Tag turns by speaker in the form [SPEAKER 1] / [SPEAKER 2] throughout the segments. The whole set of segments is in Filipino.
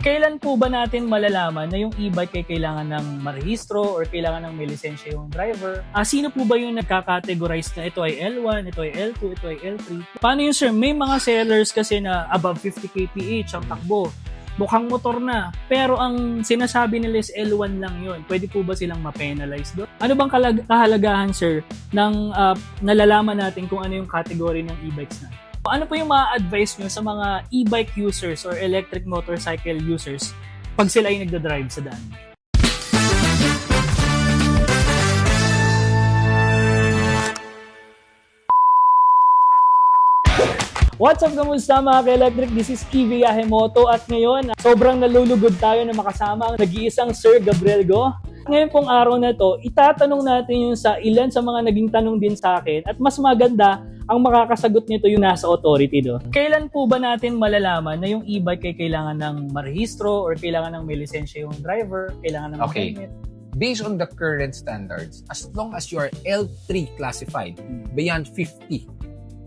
[SPEAKER 1] Kailan po ba natin malalaman na yung e-bike ay kailangan ng marehistro or kailangan ng may lisensya yung driver? Sino po ba yung nagka-categorize na ito ay L1, ito ay L2, ito ay L3? Paano yun, sir? May mga sellers kasi na above 50 kph ang takbo. Mukhang motor na, pero ang sinasabi nila is L1 lang yun. Pwede po ba silang ma-penalize doon? Ano bang kahalagahan, sir, ng nalalaman natin kung ano yung category ng e-bikes na? Ano po yung ma-advise nyo sa mga e-bike users or electric motorcycle users pag sila ay nagda-drive sa daan? What's up, kamusta mga ka-electric? This is Kivi Yahemoto at ngayon, sobrang nalulugod tayo na makasama ang nag-iisang Sir Gabriel Go. Ngayon pong araw na to, itatanong natin yung sa ilan sa mga naging tanong din sa akin at mas maganda ang makakasagot nito yung nasa authority do. Kailan po ba natin malalaman na yung e-bike ay kailangan ng marehistro or kailangan ng may lisensya yung driver, kailangan ng helmet?
[SPEAKER 2] Based on the current standards, as long as you are L3 classified, beyond 50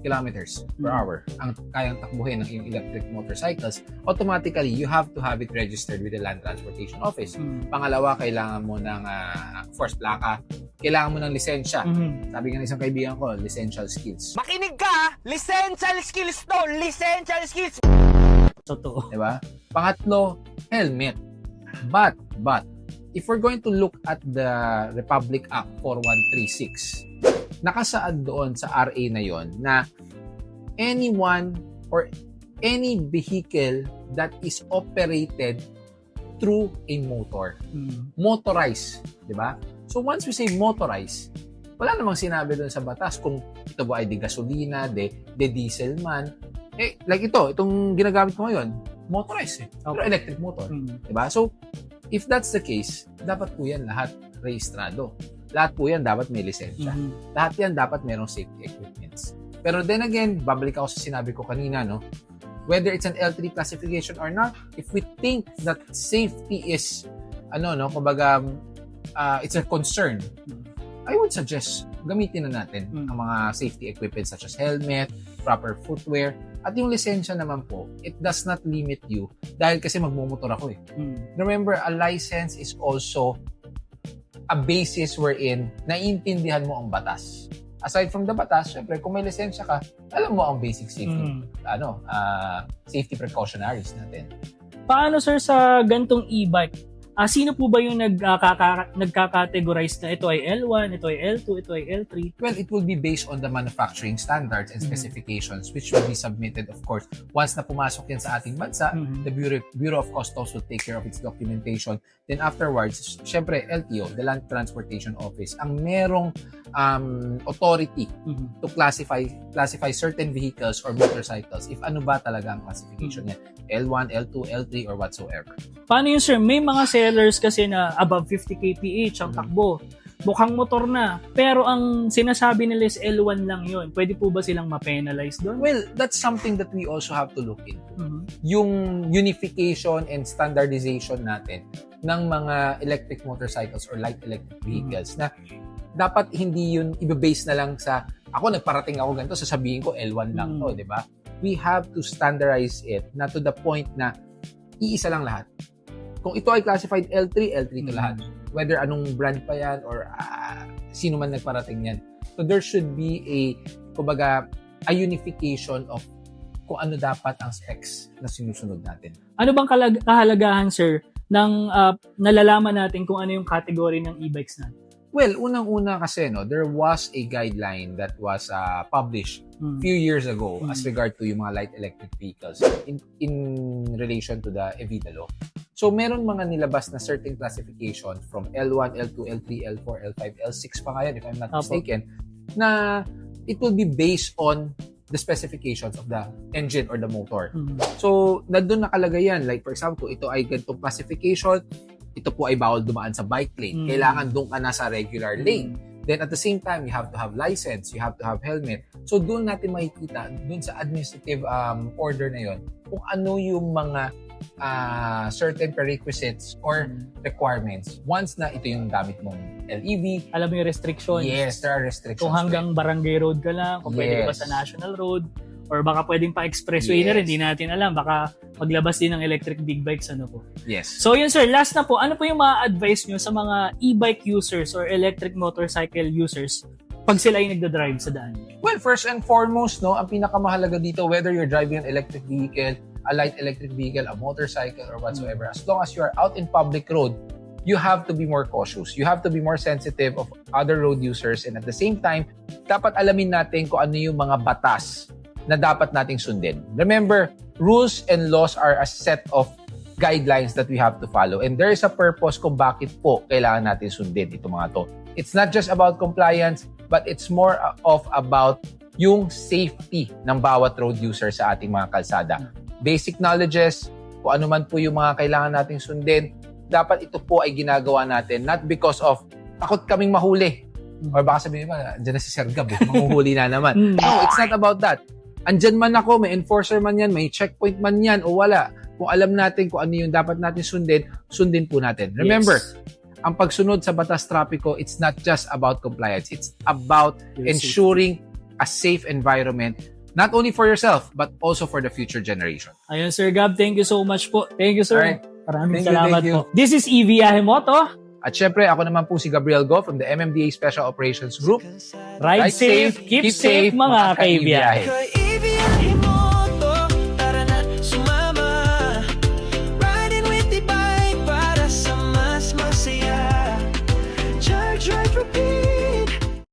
[SPEAKER 2] kilometers per hour ang kayang takbuhin ng iyong electric motorcycles, automatically you have to have it registered with the Land Transportation Office. Pangalawa, kailangan mo ng force plaka, kailangan mo ng lisensya. Sabi nga ng isang kaibigan ko, essential skills.
[SPEAKER 3] Makinig ka! Essential skills to! Essential skills!
[SPEAKER 1] Totoo.
[SPEAKER 2] Diba? Pangatlo, helmet. But, if we're going to look at the Republic Act 4136, nakasaad doon sa RA na yon na anyone or any vehicle that is operated through a motor. Motorized, di ba? So once we say motorized, wala namang sinabi doon sa batas kung ito ba ay de gasolina, de diesel man. Like itong ginagamit ko ngayon, motorized pero electric motor. Di ba? So if that's the case, dapat po yan lahat rehistrado. Lahat po yan dapat may lisensya. Lahat yan dapat merong safety equipments. Pero then again, babalik ako sa sinabi ko kanina, no? Whether it's an L3 classification or not, if we think that safety is, kumbaga, it's a concern, I would suggest gamitin na natin ang mga safety equipment such as helmet, proper footwear, at yung lisensya naman po, it does not limit you dahil kasi magmumotor ako eh. Remember, a license is also a basis wherein naiintindihan mo ang batas. Aside from the batas, syempre, kung may lisensya ka, alam mo ang basic safety, safety precautionaries natin.
[SPEAKER 1] Paano, sir, sa gantong e-bike? Sino po ba yung nagka-categorize na ito ay L1, ito ay L2, ito ay L3?
[SPEAKER 2] Well, it will be based on the manufacturing standards and specifications which will be submitted, of course. Once na pumasok yan sa ating bansa, the Bureau of Customs will take care of its documentation. Then afterwards, syempre, LTO, the Land Transportation Office, ang merong authority to classify certain vehicles or motorcycles if ano ba talaga ang classification niya. L1, L2, L3, or whatsoever.
[SPEAKER 1] Paano yun, sir? May mga sellers kasi na above 50 kph ang takbo. Mukhang motor na, pero ang sinasabi nila is L1 lang yun. Pwede po ba silang ma-penalize doon?
[SPEAKER 2] Well, that's something that we also have to look into. Yung unification and standardization natin ng mga electric motorcycles or light electric vehicles na dapat hindi yun i-base na lang sa ako nagparating ako ganito, sasabihin ko L1 lang to, di ba? We have to standardize it na to the point na iisa lang lahat. Kung ito ay classified L3 to lahat. Whether anong brand pa yan or sino man nagparating yan. So there should be a unification of kung ano dapat ang specs na sinusunod natin.
[SPEAKER 1] Ano bang kahalagahan, sir, ng nalalaman natin kung ano yung category ng e-bikes natin?
[SPEAKER 2] Well, unang-una kasi, there was a guideline that was published few years ago as regard to yung mga light electric vehicles in relation to the EVIDA law. So, meron mga nilabas na certain classification from L1, L2, L3, L4, L5, L6 pa nga yan, if I'm not mistaken, na it will be based on the specifications of the engine or the motor. So, nandun nakalagay yan. Like, for example, ito ay ganitong classification, ito po ay bawal dumaan sa bike lane. Kailangan doon ka na sa regular lane. Then at the same time, you have to have license, you have to have helmet. So doon natin makikita, doon sa administrative order na yon, kung ano yung mga certain prerequisites or requirements once na ito yung gamit mong LEV.
[SPEAKER 1] Alam mo yung restrictions?
[SPEAKER 2] Yes, there are restrictions.
[SPEAKER 1] Kung hanggang barangay road ka lang, kung pwede ka ba
[SPEAKER 2] Yes.
[SPEAKER 1] sa national road, Or baka pwedeng pa expressway na rin,
[SPEAKER 2] Yes.
[SPEAKER 1] di natin alam. Baka maglabas din ng electric big bikes, ano po.
[SPEAKER 2] Yes.
[SPEAKER 1] So yun sir, last na po, ano po yung mga advice nyo sa mga e-bike users or electric motorcycle users pag sila ay nagda-drive sa daan?
[SPEAKER 2] Well, first and foremost, no, ang pinakamahalaga dito, whether you're driving an electric vehicle, a light electric vehicle, a motorcycle, or whatsoever, as long as you are out in public road, you have to be more cautious. You have to be more sensitive of other road users, and at the same time, dapat alamin natin kung ano yung mga batas na dapat nating sundin. Remember, rules and laws are a set of guidelines that we have to follow, and there is a purpose kung bakit po kailangan natin sundin itong mga to. It's not just about compliance, but it's more of about yung safety ng bawat road user sa ating mga kalsada. Basic knowledges, kung ano man po yung mga kailangan nating sundin, dapat ito po ay ginagawa natin not because of takot kaming mahuli. Or baka sabihin ba, dyan na si Sir Gab, mahuhuli na naman. No, it's not about that. Andyan man ako, may enforcer man yan, may checkpoint man yan, o wala. Kung alam natin kung ano yung dapat natin sundin po natin. Remember, ang pagsunod sa batas trapiko, it's not just about compliance. It's about ensuring a safe environment, not only for yourself, but also for the future generation.
[SPEAKER 1] Ayun Sir Gab, thank you so much po. Thank you sir.
[SPEAKER 2] Alright.
[SPEAKER 1] Maraming
[SPEAKER 2] Thank you,
[SPEAKER 1] salamat
[SPEAKER 2] thank you.
[SPEAKER 1] po. This is EV Yahimoto.
[SPEAKER 2] At syempre, ako naman po si Gabriel Go from the MMDA Special Operations Group.
[SPEAKER 1] Ride safe, keep safe mga kaibiyahe.
[SPEAKER 3] Kay